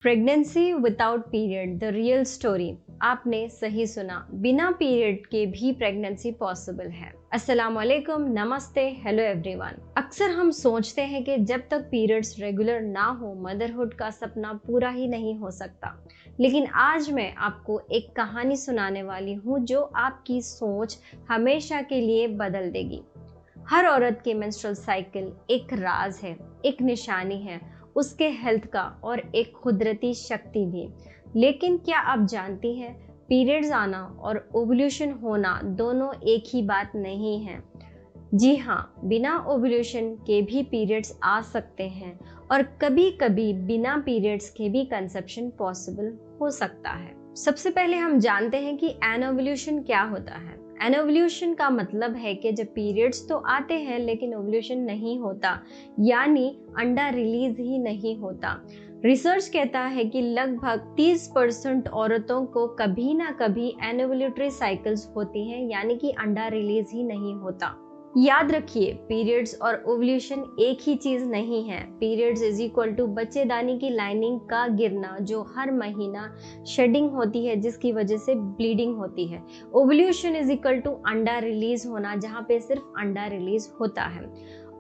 Pregnancy without period the real story. आपने सही सुना, बिना पीरियड के भी प्रेगनेंसी पॉसिबल है। अस्सलाम वालेकुम, नमस्ते, हेलो एवरीवन। अक्सर हम सोचते हैं कि जब तक पीरियड्स रेगुलर ना हो मदरहुड का सपना पूरा ही नहीं हो सकता। लेकिन आज मैं आपको एक कहानी सुनाने वाली हूँ जो आपकी सोच हमेशा के लिए बदल देगी। हर औरत के मेंस्ट्रुअल साइकिल एक राज है, एक निशानी है उसके हेल्थ का और एक कुदरती शक्ति भी। लेकिन क्या आप जानती हैं, पीरियड्स आना और ओव्यूलेशन होना दोनों एक ही बात नहीं है। जी हाँ, बिना ओव्यूलेशन के भी पीरियड्स आ सकते हैं और कभी कभी बिना पीरियड्स के भी कंसेप्शन पॉसिबल हो सकता है। सबसे पहले हम जानते हैं कि एनोव्यूलेशन क्या होता है। एनोव्यूलेशन का मतलब है कि जब पीरियड्स तो आते हैं लेकिन ओव्यूलेशन नहीं होता, यानी अंडा रिलीज ही नहीं होता। रिसर्च कहता है कि लगभग 30% औरतों को कभी ना कभी एनोव्यूलेटरी साइकिल्स होती हैं, यानी कि अंडा रिलीज ही नहीं होता। याद रखिए, पीरियड्स और ओव्यूलेशन एक ही चीज नहीं है। पीरियड्स इज इक्वल टू बच्चेदानी की लाइनिंग का गिरना जो हर महीना शेडिंग होती है जिसकी वजह से ब्लीडिंग होती है। ओव्यूलेशन इज इक्वल टू अंडा रिलीज होना जहाँ पे सिर्फ अंडा रिलीज होता है।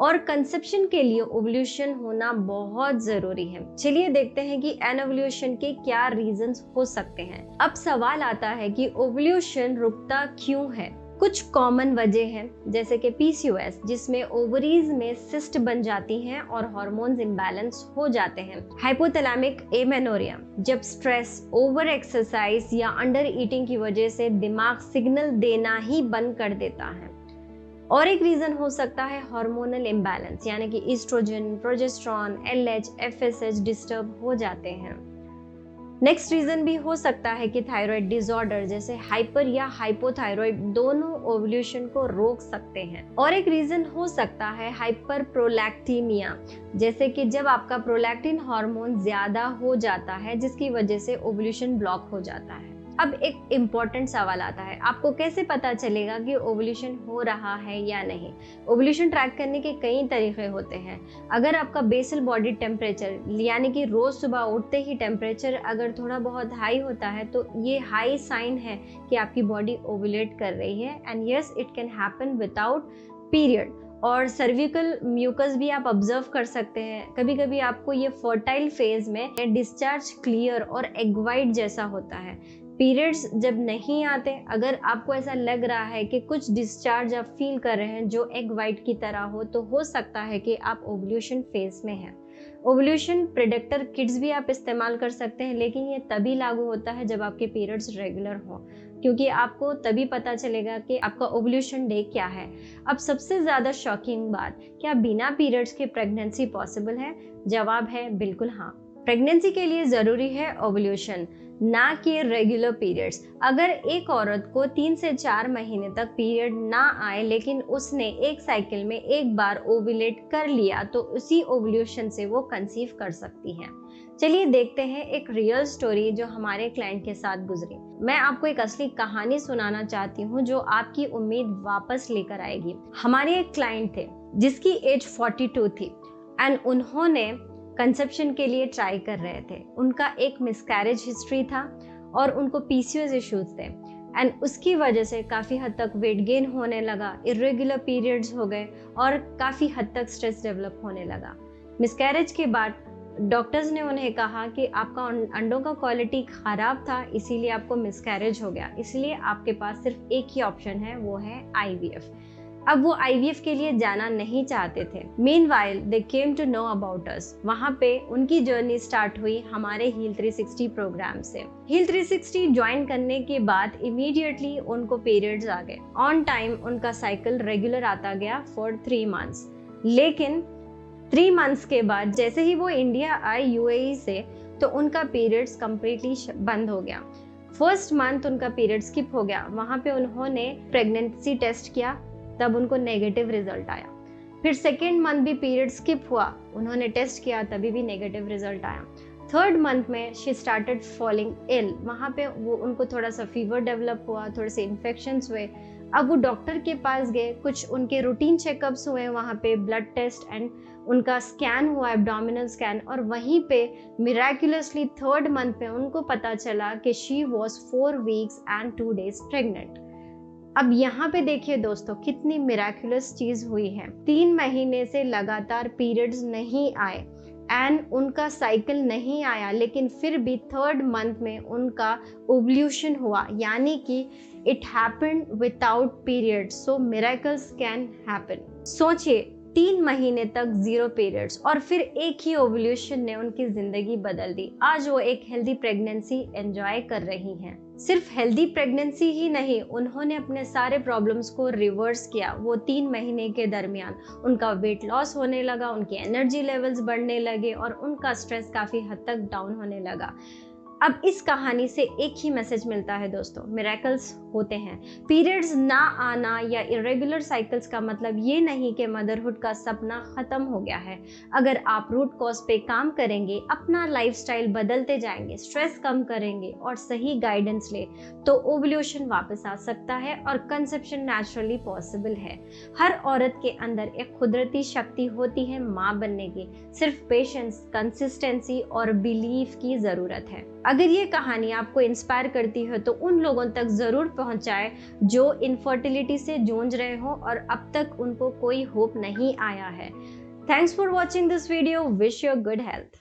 और कंसेप्शन के लिए ओव्यूलेशन होना बहुत जरूरी है। चलिए देखते हैं कि एनोव्यूलेशन के क्या रीजंस हो सकते हैं। अब सवाल आता है कि ओव्यूलेशन रुकता क्यों है। कुछ कॉमन वजह हैं, जैसे कि पीसीओएस जिसमें ओवरीज में सिस्ट बन जाती हैं और हार्मोन्स इम्बैलेंस हो जाते हैं। हाइपोथैलेमिक एमेनोरिया, जब स्ट्रेस, ओवर एक्सरसाइज या अंडर ईटिंग की वजह से दिमाग सिग्नल देना ही बंद कर देता है। और एक रीजन हो सकता है हार्मोनल इम्बैलेंस, यानी कि oestrogen, progesterone, LH, FSH disturb हो जाते हैं। नेक्स्ट रीजन भी हो सकता है कि थायराइड डिसऑर्डर जैसे हाइपर या हाइपोथायराइड दोनों ओव्यूलेशन को रोक सकते हैं। और एक रीजन हो सकता है हाइपर प्रोलैक्टीमिया, जैसे कि जब आपका प्रोलैक्टिन हार्मोन ज्यादा हो जाता है जिसकी वजह से ओव्यूलेशन ब्लॉक हो जाता है। अब एक इम्पॉर्टेंट सवाल आता है, आपको कैसे पता चलेगा कि ओव्यूलेशन हो रहा है या नहीं। ओव्यूलेशन ट्रैक करने के कई तरीके होते हैं। अगर आपका बेसल बॉडी टेम्परेचर यानी कि रोज सुबह उठते ही टेम्परेचर अगर थोड़ा बहुत हाई होता है तो ये हाई साइन है कि आपकी बॉडी ओव्यूलेट कर रही है। And yes, it can happen without period. और सर्विकल म्यूकस भी आप ऑब्जर्व कर सकते हैं। कभी कभी आपको ये फर्टाइल फेज में डिस्चार्ज क्लियर और एग वाइट जैसा होता है। पीरियड्स जब नहीं आते, अगर आपको ऐसा लग रहा है कि कुछ डिस्चार्ज आप फील कर रहे हैं जो एग वाइट की तरह हो सकता है कि आप ओव्यूलेशन फेज में हैं। ओव्यूलेशन प्रेडिक्टर किट्स भी आप इस्तेमाल कर सकते हैं, लेकिन ये तभी लागू होता है जब आपके पीरियड्स रेगुलर हों, क्योंकि आपको तभी पता चलेगा कि आपका ओव्यूलेशन डे क्या है। अब सबसे ज़्यादा शॉकिंग बात, क्या बिना पीरियड्स के प्रेगनेंसी पॉसिबल है? जवाब है बिल्कुल हाँ। प्रेगनेंसी के लिए ज़रूरी है ओव्यूलेशन, ना कि रेगुलर पीरियड्स। अगर एक औरत को 3 से 4 महीने तक पीरियड ना आए लेकिन उसने एक साइकिल में एक बार ओव्यूलेट कर लिया तो उसी ओव्यूलेशन से वो कंसीव कर सकती है। चलिए देखते हैं एक रियल स्टोरी जो हमारे क्लाइंट के साथ गुजरी। मैं आपको एक असली कहानी सुनाना चाहती हूँ जो आपकी उम्मीद वापस लेकर आएगी। हमारे एक क्लाइंट थे जिसकी एज 42 थी एंड उन्होंने कंसेप्शन के लिए ट्राई कर रहे थे। उनका एक मिसकैरेज हिस्ट्री था और उनको पीसीओएस इश्यूज थे एंड उसकी वजह से काफ़ी हद तक वेट गेन होने लगा, इरेगुलर पीरियड्स हो गए और काफ़ी हद तक स्ट्रेस डेवलप होने लगा। मिसकैरेज के बाद डॉक्टर्स ने उन्हें कहा कि आपका अंडों का क्वालिटी ख़राब था, इसीलिए आपको मिसकैरेज हो गया, इसलिए आपके पास सिर्फ एक ही ऑप्शन है, वो है आईवीएफ। अब वो आईवीएफ के लिए जाना नहीं चाहते थे। Meanwhile they came to know about us. वहाँ पे उनकी जर्नी स्टार्ट हुई हमारे हील 360 प्रोग्राम से। हील 360 ज्वाइन करने के बाद इमीडिएटली उनको पीरियड्स आ गए। ऑन टाइम उनका साइकिल रेगुलर आता गया फॉर 3 मंथ्स। लेकिन 3 मंथ्स के बाद जैसे ही वो इंडिया आए यूएई से, तो उनका पीरियड्स कम्प्लीटली बंद हो गया। फर्स्ट मंथ उनका पीरियड स्किप हो गया। वहाँ पे उन्होंने प्रेगनेंसी टेस्ट किया, तब उनको नेगेटिव रिजल्ट आया। फिर सेकेंड मंथ भी पीरियड स्किप हुआ, उन्होंने टेस्ट किया, तभी भी नेगेटिव रिजल्ट आया। थर्ड मंथ में शी स्टार्टेड फॉलिंग इल। वहाँ पे वो उनको थोड़ा सा फीवर डेवलप हुआ, थोड़े से इन्फेक्शंस हुए। अब वो डॉक्टर के पास गए, कुछ उनके रूटीन चेकअप्स हुए वहाँ पे, ब्लड टेस्ट एंड उनका स्कैन हुआ, एब्डोमिनल स्कैन, और वहीं पे मिराकुलसली 3rd मंथ में उनको पता चला कि she was 4 weeks and 2 days pregnant. अब यहाँ पे देखिए दोस्तों कितनी मिराकुलस चीज हुई है। 3 महीने से लगातार पीरियड्स नहीं आए एंड उनका साइकिल नहीं आया, लेकिन फिर भी 3rd मंथ में उनका ओव्यूलेशन हुआ, यानी कि it happened without periods. So miracles can happen. सोचिए 3 महीने तक 0 पीरियड्स और फिर एक ही ओव्यूलेशन ने उनकी जिंदगी बदल दी। आज वो एक हेल्दी प्रेगनेंसी एंजॉय कर रही हैं। सिर्फ हेल्दी प्रेगनेंसी ही नहीं, उन्होंने अपने सारे प्रॉब्लम्स को रिवर्स किया। वो 3 महीने के दरमियान उनका वेट लॉस होने लगा, उनके एनर्जी लेवल्स बढ़ने लगे और उनका स्ट्रेस काफ़ी हद तक डाउन होने लगा। अब इस कहानी से एक ही मैसेज मिलता है दोस्तों, मिरेकल्स होते हैं। पीरियड्स ना आना या इरेगुलर साइकिल्स का मतलब ये नहीं कि मदरहुड का सपना खत्म हो गया है। अगर आप रूट कॉज पे काम करेंगे, अपना लाइफस्टाइल बदलते जाएंगे, स्ट्रेस कम करेंगे और सही गाइडेंस ले, तो ओव्यूलेशन वापस आ सकता है और कंसेप्शन नेचुरली पॉसिबल है। हर औरत के अंदर एक कुदरती शक्ति होती है माँ बनने की, सिर्फ पेशेंस, कंसिस्टेंसी और बिलीफ की ज़रूरत है। अगर ये कहानी आपको इंस्पायर करती है तो उन लोगों तक ज़रूर पहुंचाए जो इनफर्टिलिटी से जूझ रहे हो और अब तक उनको कोई होप नहीं आया है। Thanks for watching this video. Wish you good health.